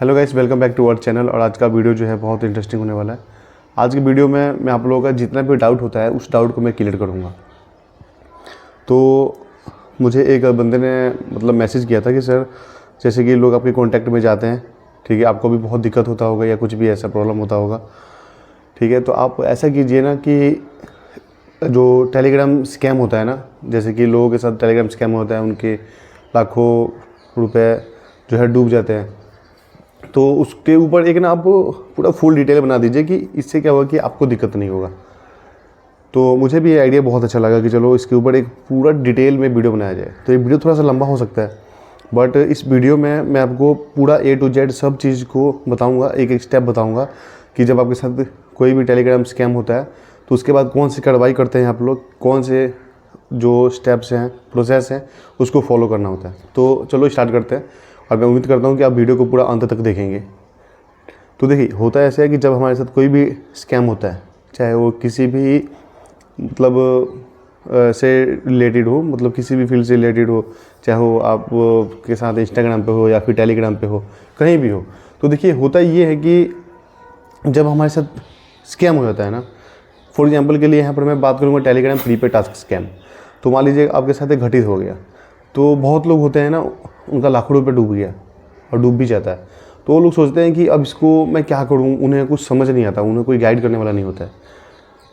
Hello guys, welcome back to our channel. और आज का वीडियो जो है बहुत इंटरेस्टिंग होने वाला है। आज की वीडियो में मैं आप लोगों का जितना भी डाउट होता है उस डाउट को मैं क्लियर करूँगा। तो मुझे एक बंदे ने मतलब मैसेज किया था कि सर, जैसे कि लोग आपके कॉन्टैक्ट में जाते हैं, ठीक है, आपको भी बहुत दिक्कत होता होगा या कुछ भी ऐसा प्रॉब्लम होता होगा, ठीक है, तो आप ऐसा कीजिए ना कि जो टेलीग्राम स्कैम होता है ना, जैसे कि लोगों के साथ टेलीग्राम स्कैम होता है, उनके लाखों रुपए जो है डूब जाते हैं, तो उसके ऊपर एक ना आप पूरा फुल डिटेल बना दीजिए कि इससे क्या होगा कि आपको दिक्कत नहीं होगा। तो मुझे भी ये आइडिया बहुत अच्छा लगा कि चलो इसके ऊपर एक पूरा डिटेल में वीडियो बनाया जाए। तो ये वीडियो थोड़ा सा लंबा हो सकता है, बट इस वीडियो में मैं आपको पूरा A to Z सब चीज़ को बताऊंगा, एक एक स्टेप बताऊंगा कि जब आपके साथ कोई भी टेलीग्राम स्कैम होता है तो उसके बाद कौन सी कार्रवाई करते हैं आप लोग, कौन से जो स्टेप्स हैं, प्रोसेस हैं, उसको फॉलो करना होता है। तो चलो स्टार्ट करते हैं, और मैं उम्मीद करता हूँ कि आप वीडियो को पूरा अंत तक देखेंगे। तो देखिए, होता ऐसा है कि जब हमारे साथ कोई भी स्कैम होता है, चाहे वो किसी भी मतलब से रिलेटेड हो, मतलब किसी भी फील्ड से रिलेटेड हो, चाहे वो आप के साथ इंस्टाग्राम पे हो या फिर टेलीग्राम पे हो, कहीं भी हो, तो देखिए होता ये है कि जब हमारे साथ स्कैम हो जाता है ना, फॉर एग्जांपल के लिए यहाँ पर मैं बात करूँगा टेलीग्राम प्रीपेड टास्क स्कैम। तो मान लीजिए आपके साथ एक घटित हो गया, तो बहुत लोग होते हैं ना, उनका लाखों रुपये डूब गया और डूब भी जाता है। तो वो लोग सोचते हैं कि अब इसको मैं क्या करूँ, उन्हें कुछ समझ नहीं आता, उन्हें कोई गाइड करने वाला नहीं होता है।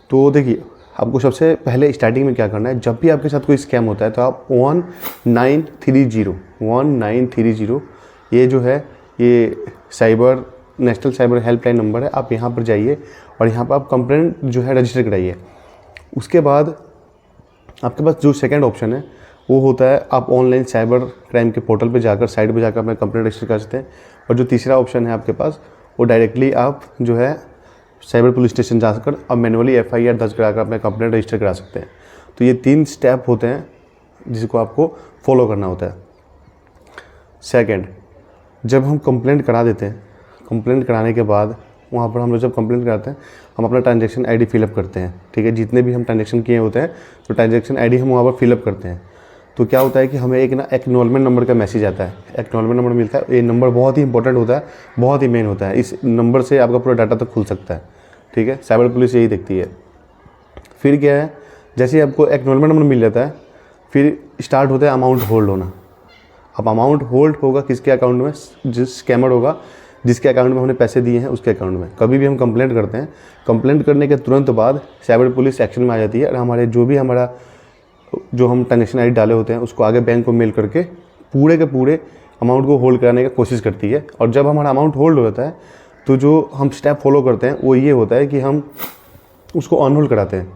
तो देखिए, आपको सबसे पहले स्टार्टिंग में क्या करना है, जब भी आपके साथ कोई स्कैम होता है तो आप 1930 ये जो है, ये नेशनल साइबर हेल्पलाइन नंबर है। आप यहाँ पर जाइए और यहाँ पर आप कंप्लेंट जो है रजिस्टर कराइए। उसके बाद आपके पास जो सेकंड ऑप्शन है वो होता है, आप ऑनलाइन साइबर क्राइम के पोर्टल पे जाकर, साइट पे जाकर अपना कंप्लेंट रजिस्टर कर सकते हैं। और जो तीसरा ऑप्शन है आपके पास, वो डायरेक्टली आप जो है साइबर पुलिस स्टेशन जाकर अब मैनुअली FIR दर्ज कराकर अपना कंप्लेंट रजिस्टर करा सकते हैं। तो ये 3 स्टेप होते हैं जिसको आपको फॉलो करना होता है। सेकेंड, जब हम कंप्लेंट करा देते हैं, कंप्लेंट कराने के बाद वहाँ पर हम लोग जब कंप्लेंट कराते हैं, हम अपना ट्रांजैक्शन ID फिलअप करते हैं, ठीक है, जितने भी हम ट्रांजैक्शन किए होते हैं तो ट्रांजैक्शन ID हम वहाँ पर फिलअप करते हैं। तो क्या होता है कि हमें एक ना एक्नॉलेजमेंट नंबर का मैसेज आता है, एक्नॉलेजमेंट नंबर मिलता है। ये नंबर बहुत ही इंपॉर्टेंट होता है, बहुत ही मेन होता है। इस नंबर से आपका पूरा डाटा तक खुल सकता है, ठीक है, साइबर पुलिस यही देखती है। फिर क्या है, जैसे ही आपको एक्नॉलेजमेंट नंबर मिल जाता है, फिर स्टार्ट होता है अमाउंट होल्ड होना। अब अमाउंट होल्ड होगा किसके अकाउंट में, जिस स्कैमर होगा, जिसके अकाउंट में हमने पैसे दिए हैं उसके अकाउंट में। कभी भी हम कंप्लेंट करते हैं, कंप्लेंट करने के तुरंत बाद साइबर पुलिस एक्शन में आ जाती है और हमारे जो हम ट्रांजेक्शन ID डाले होते हैं उसको आगे बैंक को मेल करके पूरे के पूरे अमाउंट को होल्ड कराने की कोशिश करती है। और जब हमारा अमाउंट होल्ड हो जाता है तो जो हम स्टेप फॉलो करते हैं वो ये होता है कि हम उसको अनहोल्ड कराते हैं।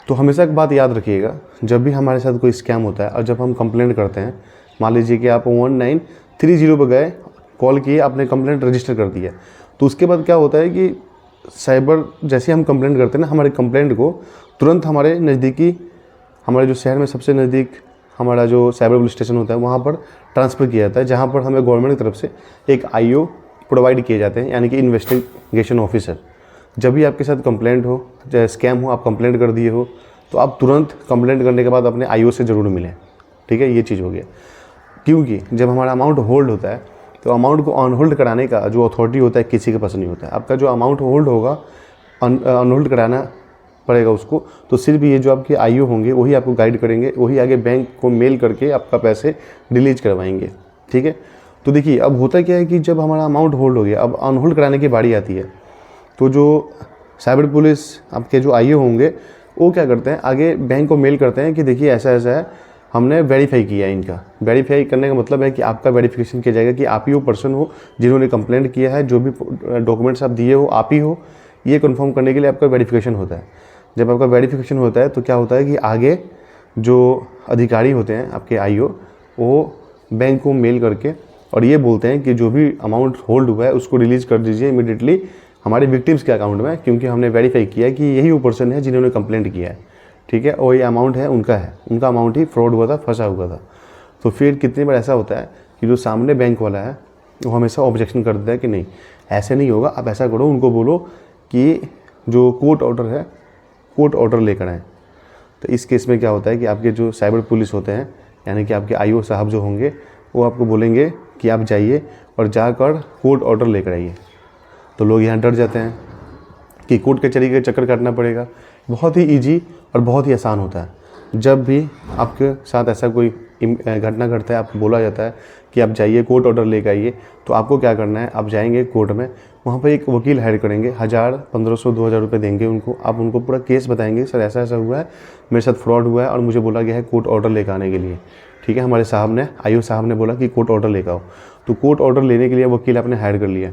तो हमेशा एक बात याद रखिएगा, जब भी हमारे साथ कोई स्कैम होता है और जब हम कंप्लेंट करते हैं, मान लीजिए कि आप 1930 पर गए, कॉल किए, आपने कंप्लेंट रजिस्टर कर दिया, तो उसके बाद क्या होता है कि साइबर, जैसे हम कंप्लेंट करते हैं ना, हमारे कंप्लेंट को तुरंत हमारे नज़दीकी, हमारे जो शहर में सबसे नज़दीक हमारा जो साइबर पुलिस स्टेशन होता है वहाँ पर ट्रांसफ़र किया जाता है, जहाँ पर हमें गवर्नमेंट की तरफ से एक IO प्रोवाइड किए जाते हैं, यानी कि इन्वेस्टिगेशन ऑफिसर। जब भी आपके साथ कंप्लेंट हो, चाहे स्कैम हो, आप कंप्लेंट कर दिए हो, तो आप तुरंत कंप्लेंट करने के बाद अपने IO से ज़रूर मिलें, ठीक है, ये चीज़ हो गया। क्योंकि जब हमारा अमाउंट होल्ड होता है तो अमाउंट को अनहोल्ड कराने का जो अथॉरिटी होता है किसी के पास नहीं होता है। आपका जो अमाउंट होल्ड होगा, अनहोल्ड कराना पड़ेगा उसको, तो सिर्फ ये जो आपके IO होंगे वही आपको गाइड करेंगे, वही आगे बैंक को मेल करके आपका पैसे रिलीज करवाएंगे, ठीक है। तो देखिए, अब होता क्या है कि जब हमारा अमाउंट होल्ड हो गया, अब अनहोल्ड कराने की बारी आती है, तो जो साइबर पुलिस आपके जो IO होंगे वो क्या करते हैं, आगे बैंक को मेल करते हैं कि देखिए ऐसा ऐसा है, हमने वेरीफाई किया है इनका। वेरीफाई करने का मतलब है कि आपका वेरिफिकेशन किया जाएगा कि आप ही वो पर्सन हो जिन्होंने कंप्लेंट किया है, जो भी डॉक्यूमेंट्स आप दिए हो आप ही हो, ये कंफर्म करने के लिए आपका वेरिफिकेशन होता है। जब आपका वेरिफिकेशन होता है तो क्या होता है कि आगे जो अधिकारी होते हैं आपके IO, वो बैंक को मेल करके और ये बोलते हैं कि जो भी अमाउंट होल्ड हुआ है उसको रिलीज़ कर दीजिए इमीडिएटली हमारे विक्टिम्स के अकाउंट में, क्योंकि हमने वेरीफाई किया कि यही वो पर्सन है जिन्होंने कंप्लेंट किया है, ठीक है, और ये अमाउंट है, उनका अमाउंट ही फ्रॉड हुआ था, फंसा हुआ था। तो फिर कितनी बार ऐसा होता है कि जो सामने बैंक वाला है वो हमेशा ऑब्जेक्शन कर देता है कि नहीं, ऐसे नहीं होगा, आप ऐसा करो, उनको बोलो कि जो कोर्ट ऑर्डर है, कोर्ट ऑर्डर लेकर आएँ। तो इस केस में क्या होता है कि आपके जो साइबर पुलिस होते हैं, यानी कि आपके IO साहब जो होंगे, वो आपको बोलेंगे कि आप जाइए और जाकर कोर्ट ऑर्डर लेकर आइए। तो लोग यहाँ डर जाते हैं कि कोर्ट कचहरी का चक्कर काटना पड़ेगा। बहुत ही ईजी और बहुत ही आसान होता है। जब भी आपके साथ ऐसा कोई घटना घटता है, आपको बोला जाता है कि आप जाइए कोर्ट ऑर्डर लेकर आइए, तो आपको क्या करना है, आप जाएंगे कोर्ट में, वहाँ पर एक वकील हायर करेंगे, 1000, 1500, 2000 रुपये देंगे उनको। आप उनको पूरा केस बताएंगे, सर ऐसा ऐसा हुआ है, मेरे साथ फ्रॉड हुआ है और मुझे बोला गया है कोर्ट ऑर्डर लेकर आने के लिए। ठीक है, हमारे साहब ने, आईओ साहब ने बोला कि कोर्ट ऑर्डर लेकर आओ। तो कोर्ट ऑर्डर लेने के लिए वकील आपने हायर कर लिया।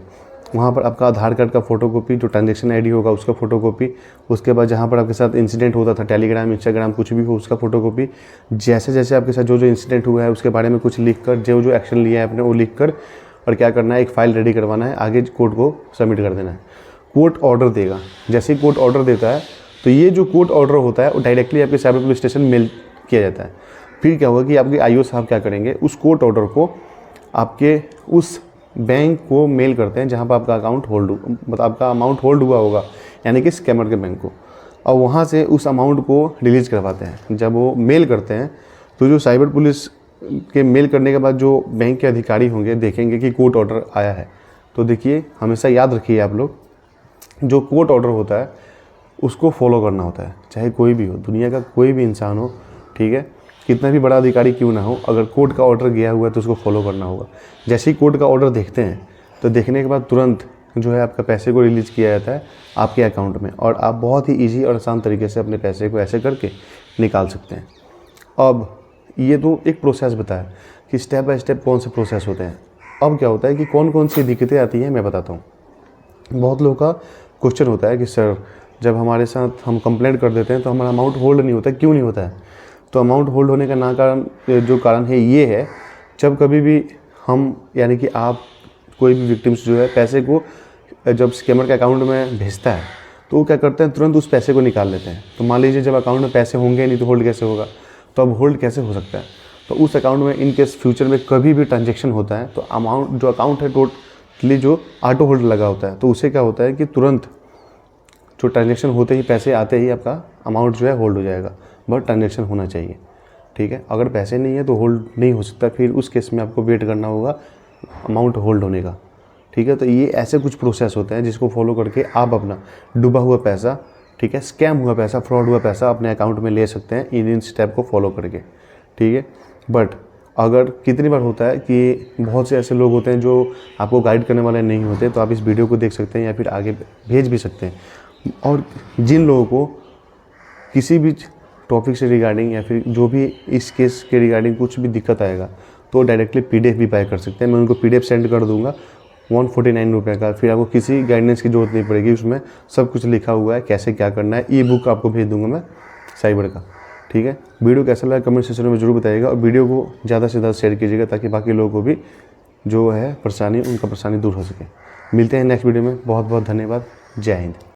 वहाँ पर आपका आधार कार्ड का फ़ोटोकॉपी, जो ट्रांजैक्शन आईडी होगा उसका फ़ोटोकॉपी, उसके बाद जहाँ पर आपके साथ इंसिडेंट होता था, टेलीग्राम, इंस्टाग्राम, कुछ भी हो उसका फ़ोटोकॉपी, जैसे जैसे आपके साथ जो जो इंसिडेंट हुआ है उसके बारे में कुछ लिख कर, जो जो एक्शन लिया है आपने वो लिख कर, और क्या करना है, एक फ़ाइल रेडी करवाना है, आगे कोर्ट को सबमिट कर देना है। कोर्ट ऑर्डर देगा। जैसे ही कोर्ट ऑर्डर देता है तो ये जो कोर्ट ऑर्डर होता है वो डायरेक्टली आपके साइबर पुलिस स्टेशन मेल किया जाता है। फिर क्या होगा कि आपके आईओ साहब क्या करेंगे, उस कोर्ट ऑर्डर को आपके उस बैंक को मेल करते हैं जहाँ पर आपका अकाउंट होल्ड, मतलब आपका अमाउंट होल्ड हुआ होगा, यानी कि स्कैमर के बैंक को, और वहाँ से उस अमाउंट को रिलीज़ करवाते हैं। जब वो मेल करते हैं तो जो साइबर पुलिस के मेल करने के बाद जो बैंक के अधिकारी होंगे देखेंगे कि कोर्ट ऑर्डर आया है। तो देखिए, हमेशा याद रखिए आप लोग, जो कोर्ट ऑर्डर होता है उसको फॉलो करना होता है, चाहे कोई भी हो, दुनिया का कोई भी इंसान हो, ठीक है, कितना भी बड़ा अधिकारी क्यों ना हो, अगर कोर्ट का ऑर्डर गया हुआ है तो उसको फॉलो करना होगा। जैसे ही कोर्ट का ऑर्डर देखते हैं तो देखने के बाद तुरंत जो है आपका पैसे को रिलीज़ किया जाता है आपके अकाउंट में, और आप बहुत ही ईजी और आसान तरीके से अपने पैसे को ऐसे करके निकाल सकते हैं। अब ये तो एक प्रोसेस बताया कि स्टेप बाय स्टेप कौन से प्रोसेस होते हैं। अब क्या होता है कि कौन कौन सी दिक्कतें आती हैं मैं बताता हूँ। बहुत लोगों का क्वेश्चन होता है कि सर, जब हमारे साथ हम कंप्लेंट कर देते हैं तो हमारा अमाउंट होल्ड नहीं होता, क्यों नहीं होता है? तो अमाउंट होल्ड होने का जो कारण है ये है, जब कभी भी हम, यानी कि आप, कोई भी विक्टिम्स जो है पैसे को जब स्कैमर के अकाउंट में भेजता है तो वो क्या करते हैं, तुरंत उस पैसे को निकाल लेते हैं। तो मान लीजिए जब अकाउंट में पैसे होंगे नहीं तो होल्ड कैसे होगा? तो अब होल्ड कैसे हो सकता है? तो उस अकाउंट में इन केस फ्यूचर में कभी भी ट्रांजेक्शन होता है तो अमाउंट, जो अकाउंट है टोटली जो ऑटो होल्ड लगा होता है, तो उससे क्या होता है कि तुरंत जो ट्रांजेक्शन होते ही, पैसे आते ही आपका अमाउंट जो है होल्ड हो जाएगा। बट ट्रांजेक्शन होना चाहिए, ठीक है। अगर पैसे नहीं है तो होल्ड नहीं हो सकता, फिर उस केस में आपको वेट करना होगा अमाउंट होल्ड होने का, ठीक है। तो ये ऐसे कुछ प्रोसेस होते हैं जिसको फॉलो करके आप अपना डूबा हुआ पैसा, ठीक है, स्कैम हुआ पैसा, फ्रॉड हुआ पैसा अपने अकाउंट में ले सकते हैं इन स्टेप को फॉलो करके, ठीक है। बट अगर कितनी बार होता है कि बहुत से ऐसे लोग होते हैं जो आपको गाइड करने वाले नहीं होते, तो आप इस वीडियो को देख सकते हैं या फिर आगे भेज भी सकते हैं। और जिन लोगों को किसी भी टॉपिक से रिगार्डिंग या फिर जो भी इस केस के रिगार्डिंग कुछ भी दिक्कत आएगा तो डायरेक्टली PDF भी बाय कर सकते हैं। मैं उनको PDF सेंड कर दूंगा 149 रुपये का। फिर आपको किसी गाइडेंस की ज़रूरत नहीं पड़ेगी, उसमें सब कुछ लिखा हुआ है कैसे क्या करना है। ई बुक आपको भेज दूंगा मैं साइबर का, ठीक है। वीडियो कैसा लगा कमेंट सेक्शन में जरूर बताइएगा, और वीडियो को ज़्यादा से ज़्यादा शेयर कीजिएगा ताकि बाकी लोगों को भी जो है परेशानी, उनका परेशानी दूर हो सके। मिलते हैं नेक्स्ट वीडियो में। बहुत बहुत धन्यवाद। जय हिंद।